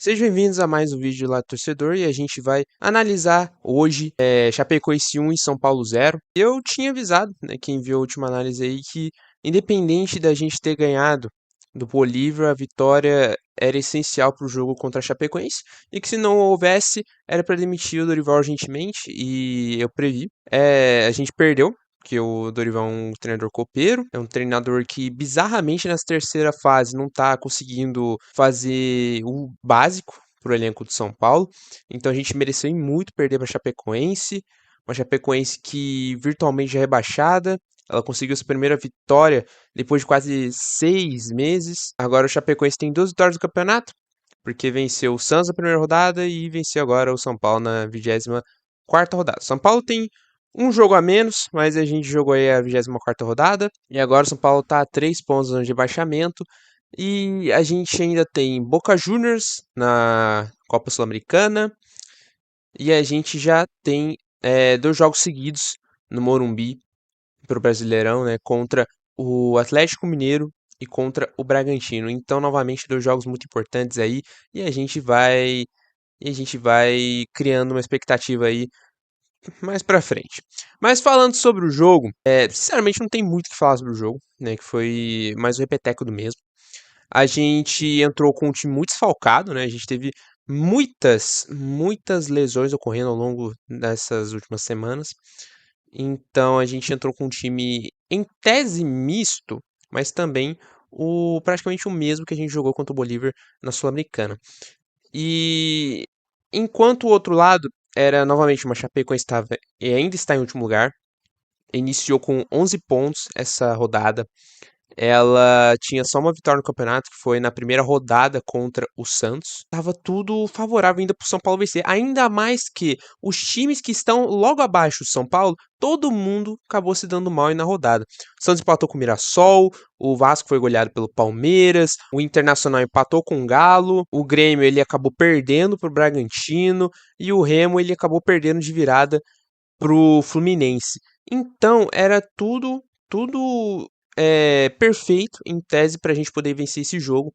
Sejam bem-vindos a mais um vídeo lá do torcedor e a gente vai analisar hoje Chapecoense 1 e São Paulo 0. Eu tinha avisado, né, quem viu a última análise aí, que independente da gente ter ganhado do Bolívar, a vitória era essencial para o jogo contra a Chapecoense e que se não houvesse, era para demitir o Dorival urgentemente e eu previ. A gente perdeu, porque o Dorival é um treinador copeiro, é um treinador que bizarramente nessa terceira fase não tá conseguindo fazer o básico pro elenco do São Paulo. Então a gente mereceu muito perder para Chapecoense, uma Chapecoense que virtualmente já é rebaixada. Ela conseguiu sua primeira vitória depois de quase 6 meses. Agora o Chapecoense tem 2 vitórias no campeonato, porque venceu o Santos na primeira rodada e venceu agora o São Paulo na 24ª rodada. São Paulo tem um jogo a menos, mas a gente jogou aí a 24ª rodada. E agora o São Paulo tá a 3 pontos no rebaixamento. E a gente ainda tem Boca Juniors na Copa Sul-Americana. E a gente já tem 2 jogos seguidos no Morumbi pro Brasileirão, né? Contra o Atlético Mineiro e contra o Bragantino. Então, novamente, 2 jogos muito importantes aí. E a gente vai criando uma expectativa aí mais pra frente. Mas falando sobre o jogo, sinceramente não tem muito o que falar sobre o jogo, né? Que foi mais o repeteco do mesmo. A gente entrou com um time muito desfalcado, né? A gente teve muitas lesões ocorrendo ao longo dessas últimas semanas. Então a gente entrou com um time em tese misto, mas também praticamente o mesmo que a gente jogou contra o Bolívar na Sul-Americana. E enquanto o outro lado era novamente uma Chapecoense estava e ainda está em último lugar, iniciou com 11 pontos essa rodada. Ela tinha só uma vitória no campeonato, que foi na primeira rodada contra o Santos. Tava tudo favorável ainda pro São Paulo vencer. Ainda mais que os times que estão logo abaixo do São Paulo, todo mundo acabou se dando mal aí na rodada. O Santos empatou com o Mirassol, o Vasco foi goleado pelo Palmeiras, o Internacional empatou com o Galo, o Grêmio ele acabou perdendo pro Bragantino e o Remo ele acabou perdendo de virada pro Fluminense. Então era tudo perfeito em tese para a gente poder vencer esse jogo.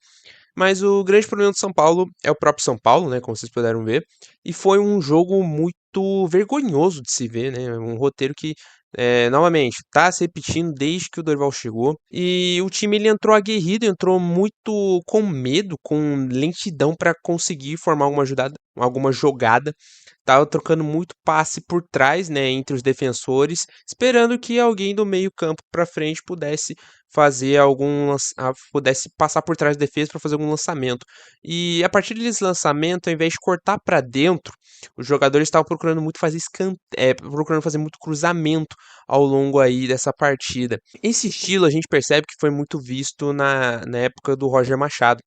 Mas o grande problema do São Paulo é o próprio São Paulo, né? Como vocês puderam ver. E foi um jogo muito vergonhoso de se ver, né? Um roteiro que, novamente, tá se repetindo desde que o Dorival chegou. E o time ele entrou aguerrido, entrou muito com medo, com lentidão para conseguir formar alguma jogada. Tava trocando muito passe por trás, né, entre os defensores, esperando que alguém do meio-campo para frente pudesse fazer pudesse passar por trás da defesa para fazer algum lançamento. E a partir desse lançamento, ao invés de cortar para dentro, os jogadores estavam procurando muito procurando fazer muito cruzamento ao longo aí dessa partida. Esse estilo a gente percebe que foi muito visto na época do Roger Machado.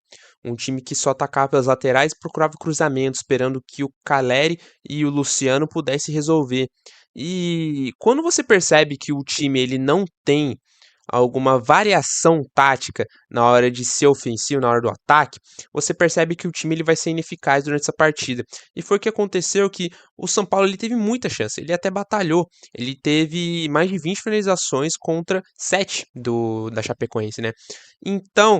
Um time que só atacava pelas laterais e procurava cruzamento, esperando que o Caleri e o Luciano pudessem resolver. E quando você percebe que o time ele não tem alguma variação tática na hora de ser ofensivo, na hora do ataque, você percebe que o time ele vai ser ineficaz durante essa partida. E foi o que aconteceu que o São Paulo ele teve muita chance, ele até batalhou, ele teve mais de 20 finalizações contra 7 da Chapecoense, né? Então,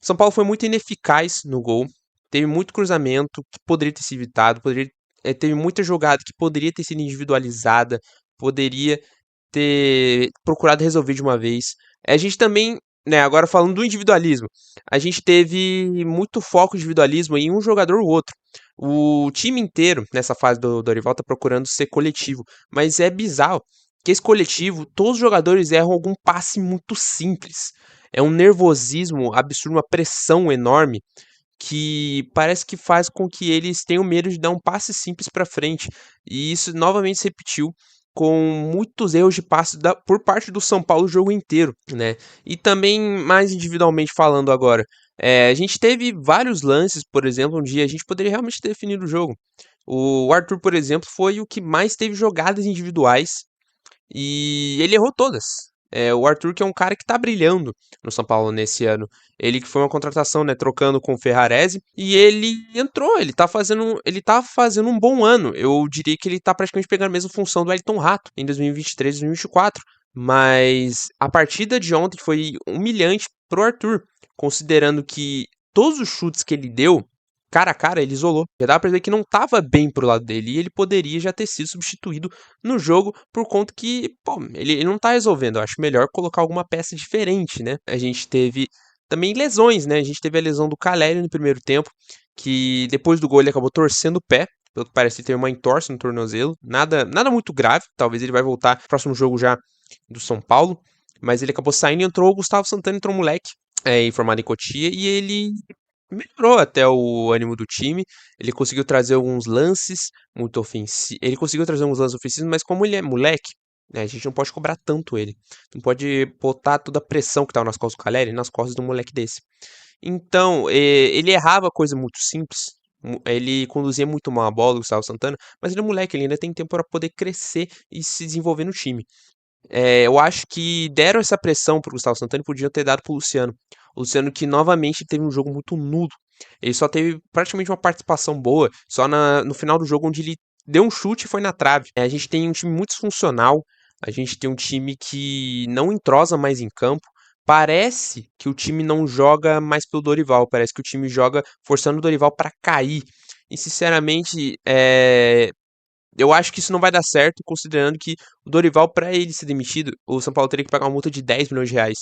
o São Paulo foi muito ineficaz no gol, teve muito cruzamento que poderia ter sido evitado, teve muita jogada que poderia ter sido individualizada, poderia ter procurado resolver de uma vez. A gente também, né, agora falando do individualismo, a gente teve muito foco individualismo em um jogador ou outro. O time inteiro, nessa fase do Dorival, tá procurando ser coletivo, mas é bizarro que esse coletivo, todos os jogadores erram algum passe muito simples. É um nervosismo absurdo, uma pressão enorme que parece que faz com que eles tenham medo de dar um passe simples para frente. E isso novamente se repetiu com muitos erros de passe por parte do São Paulo o jogo inteiro, né? E também mais individualmente falando agora, a gente teve vários lances, por exemplo, um dia a gente poderia realmente ter definido o jogo. O Arthur, por exemplo, foi o que mais teve jogadas individuais e ele errou todas. O Arthur, que é um cara que tá brilhando no São Paulo nesse ano. Ele que foi uma contratação, né, trocando com o Ferrarese, e ele entrou, ele tá fazendo um bom ano. Eu diria que ele tá praticamente pegando a mesma função do Elton Rato em 2023, 2024. Mas a partida de ontem foi humilhante pro Arthur, considerando que todos os chutes que ele deu cara a cara, ele isolou. Já dava pra ver que não tava bem pro lado dele. E ele poderia já ter sido substituído no jogo por conta que, pô, ele não tá resolvendo. Eu acho melhor colocar alguma peça diferente, né? A gente teve também lesões, né? A gente teve a lesão do Caleri no primeiro tempo, que depois do gol ele acabou torcendo o pé. Pelo que parece, ele teve uma entorse no tornozelo. Nada muito grave. Talvez ele vai voltar no próximo jogo já do São Paulo. Mas ele acabou saindo e entrou o Gustavo Santana, entrou um moleque, formado em Cotia, e ele melhorou até o ânimo do time. Ele conseguiu trazer alguns lances muito ofensivos. Ele conseguiu trazer alguns lances ofensivos, mas como ele é moleque, né, a gente não pode cobrar tanto ele. Não pode botar toda a pressão que tava nas costas do Caleri nas costas de um moleque desse. Então, ele errava coisa muito simples. Ele conduzia muito mal a bola, o Gustavo Santana, mas ele é moleque, ele ainda tem tempo para poder crescer e se desenvolver no time. Eu acho que deram essa pressão pro Gustavo Santana e podiam ter dado pro Luciano. O Luciano que novamente teve um jogo muito nulo. Ele só teve praticamente uma participação boa, só no final do jogo onde ele deu um chute e foi na trave. A gente tem um time muito disfuncional, a gente tem um time que não entrosa mais em campo. Parece que o time não joga mais pelo Dorival, parece que o time joga forçando o Dorival para cair. E sinceramente, eu acho que isso não vai dar certo, considerando que o Dorival, para ele ser demitido, o São Paulo teria que pagar uma multa de 10 milhões de reais.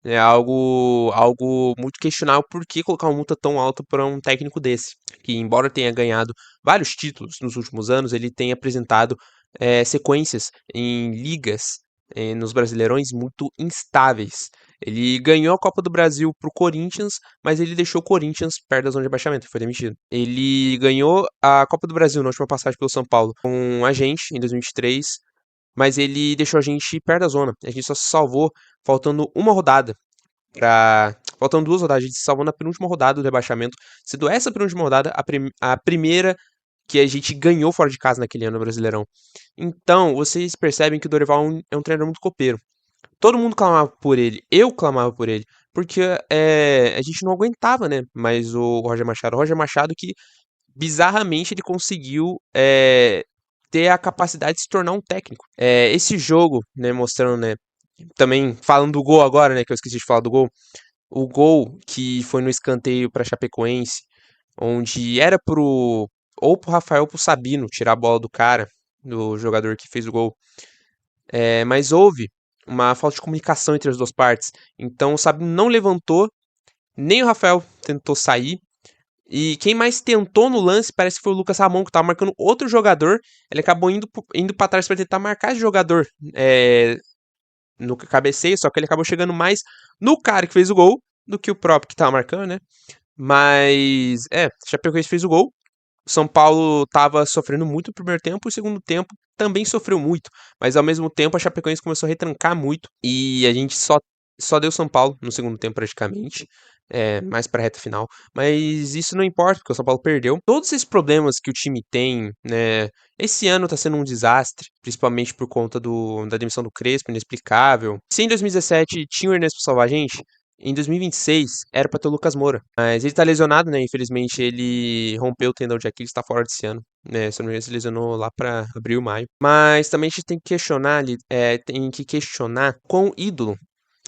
É algo muito questionável. Por que colocar uma multa tão alta para um técnico desse? Que, embora tenha ganhado vários títulos nos últimos anos, ele tem apresentado sequências em ligas, nos Brasileirões, muito instáveis. Ele ganhou a Copa do Brasil pro Corinthians, mas ele deixou o Corinthians perto da zona de rebaixamento, foi demitido. Ele ganhou a Copa do Brasil na última passagem pelo São Paulo com a gente em 2023, mas ele deixou a gente perto da zona. A gente só se salvou faltando uma rodada faltando duas rodadas. A gente se salvou na penúltima rodada do rebaixamento, sendo essa penúltima rodada a primeira que a gente ganhou fora de casa naquele ano no Brasileirão. Então, vocês percebem que o Dorival é um treinador muito copeiro. Todo mundo clamava por ele, eu clamava por ele, porque a gente não aguentava, né? Mas o Roger Machado que bizarramente ele conseguiu ter a capacidade de se tornar um técnico. Esse jogo, né, mostrando, né, também falando do gol agora, né, que eu esqueci de falar do gol, o gol que foi no escanteio para Chapecoense, onde era ou pro Rafael ou pro Sabino tirar a bola do cara, do jogador que fez o gol. Mas houve uma falta de comunicação entre as duas partes. Então o Sabino não levantou, nem o Rafael tentou sair. E quem mais tentou no lance parece que foi o Lucas Ramon, que estava marcando outro jogador. Ele acabou indo para trás para tentar marcar esse jogador no cabeceio, só que ele acabou chegando mais no cara que fez o gol do que o próprio que estava marcando, né? Mas, Chapecoense fez o gol. O São Paulo estava sofrendo muito no primeiro tempo, e o segundo tempo também sofreu muito. Mas ao mesmo tempo a Chapecoense começou a retrancar muito e a gente só deu São Paulo no segundo tempo praticamente. Mais pra reta final. Mas isso não importa, porque o São Paulo perdeu. Todos esses problemas que o time tem, né? Esse ano tá sendo um desastre, principalmente por conta da demissão do Crespo, inexplicável. Se em 2017 tinha o Ernesto pra salvar a gente, em 2026 era pra ter o Lucas Moura. Mas ele tá lesionado, né? Infelizmente ele rompeu o tendão de Aquiles, tá fora desse ano. Né? Se não me engano, se lesionou lá pra abril, maio. Mas também a gente tem que questionar quão ídolo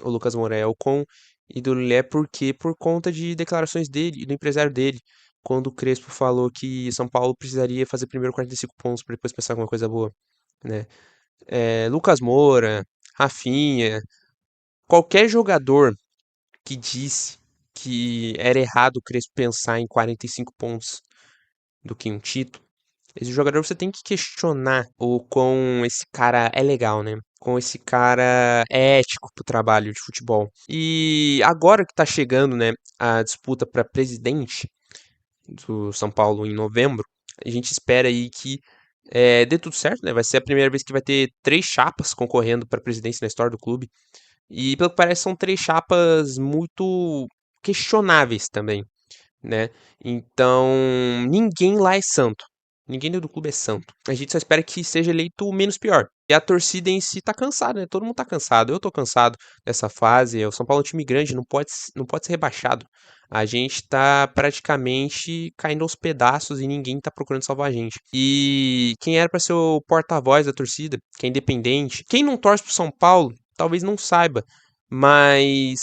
o Lucas Moura é, o quão ídolo ele é, porque por conta de declarações dele e do empresário dele. Quando o Crespo falou que São Paulo precisaria fazer primeiro 45 pontos para depois pensar alguma coisa boa, né? Lucas Moura, Rafinha, qualquer jogador que disse que era errado o Crespo pensar em 45 pontos do que um título, esse jogador você tem que questionar o quão esse cara é legal, né? Com esse cara é ético pro trabalho de futebol. E agora que tá chegando, né, a disputa para presidente do São Paulo em novembro, a gente espera aí que dê tudo certo, né? Vai ser a primeira vez que vai ter três chapas concorrendo para presidência na história do clube. E pelo que parece são três chapas muito questionáveis também, né? Então, ninguém lá é santo. Ninguém dentro do clube é santo. A gente só espera que seja eleito o menos pior. E a torcida em si tá cansada, né? Todo mundo tá cansado. Eu tô cansado dessa fase. O São Paulo é um time grande, não pode ser rebaixado. A gente tá praticamente caindo aos pedaços e ninguém tá procurando salvar a gente. E quem era pra ser o porta-voz da torcida, que é independente, quem não torce pro São Paulo, talvez não saiba, mas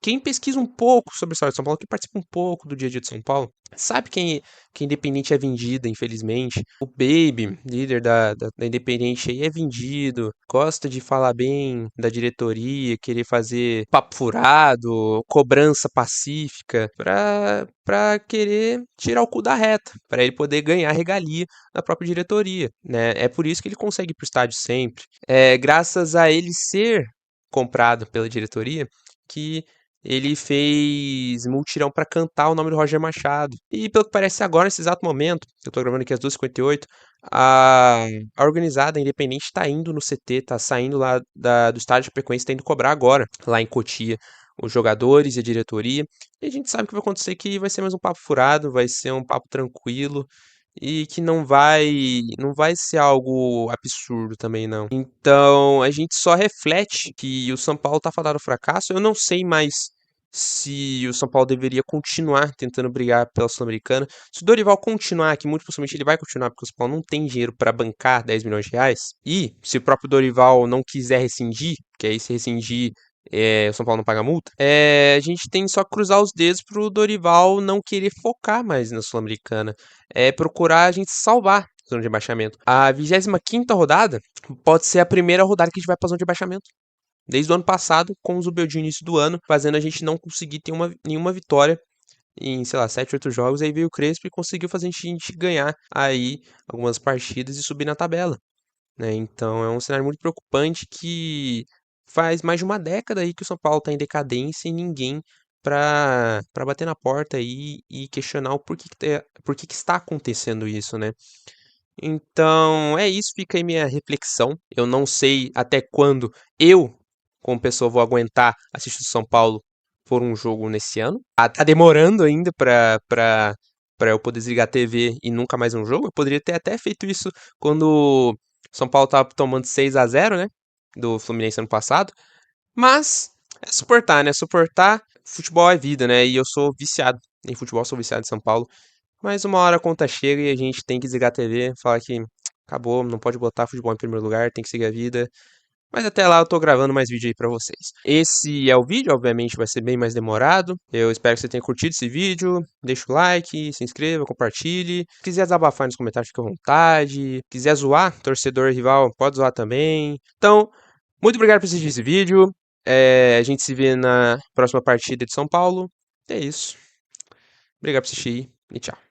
quem pesquisa um pouco sobre a história de São Paulo, quem participa um pouco do dia a dia de São Paulo, sabe que a Independente é vendida, infelizmente. O Baby, líder da Independente aí, é vendido, gosta de falar bem da diretoria, querer fazer papo furado, cobrança pacífica, pra querer tirar o cu da reta, pra ele poder ganhar regalia da própria diretoria, né? É por isso que ele consegue ir pro estádio sempre. É graças a ele ser comprado pela diretoria que ele fez multirão pra cantar o nome do Roger Machado. E pelo que parece agora, nesse exato momento, eu tô gravando aqui às 2h58, a organizada, a Independente, tá indo no CT, tá saindo lá do estádio de Chapecoense, tá indo cobrar agora, lá em Cotia, os jogadores e a diretoria. E a gente sabe que vai acontecer, que vai ser mais um papo furado, vai ser um papo tranquilo e que não vai ser algo absurdo também não. Então, a gente só reflete que o São Paulo tá fadado ao fracasso. Eu não sei mais se o São Paulo deveria continuar tentando brigar pela Sul-Americana. Se o Dorival continuar, que muito possivelmente ele vai continuar, porque o São Paulo não tem dinheiro para bancar 10 milhões de reais, e se o próprio Dorival não quiser rescindir, que aí se rescindir o São Paulo não paga multa, a gente tem só que cruzar os dedos pro Dorival não querer focar mais na Sul-Americana. É procurar a gente salvar a zona de rebaixamento. A 25ª rodada pode ser a primeira rodada que a gente vai pra zona de rebaixamento. Desde o ano passado, com o Zubel de início do ano, fazendo a gente não conseguir ter nenhuma vitória em, sei lá, 7, 8 jogos. Aí veio o Crespo e conseguiu fazer a gente ganhar aí algumas partidas e subir na tabela, né? Então é um cenário muito preocupante que faz mais de uma década aí que o São Paulo está em decadência e ninguém para bater na porta aí e questionar o porquê que está acontecendo isso, né? Então é isso, fica aí minha reflexão. Eu não sei até quando eu, como pessoa, vou aguentar assistir o São Paulo por um jogo nesse ano. Tá demorando ainda pra eu poder desligar a TV e nunca mais um jogo. Eu poderia ter até feito isso quando o São Paulo tava tomando 6-0, né? Do Fluminense ano passado. Mas é suportar, né? Suportar. Futebol é vida, né? E eu sou viciado em futebol, sou viciado em São Paulo. Mas uma hora a conta chega e a gente tem que desligar a TV, falar que acabou, não pode botar futebol em primeiro lugar, tem que seguir a vida. Mas até lá eu tô gravando mais vídeo aí pra vocês. Esse é o vídeo, obviamente vai ser bem mais demorado. Eu espero que você tenha curtido esse vídeo. Deixa o like, se inscreva, compartilhe. Se quiser desabafar nos comentários, fique à vontade. Se quiser zoar, torcedor rival, pode zoar também. Então, muito obrigado por assistir esse vídeo. A gente se vê na próxima partida de São Paulo. É isso. Obrigado por assistir e tchau.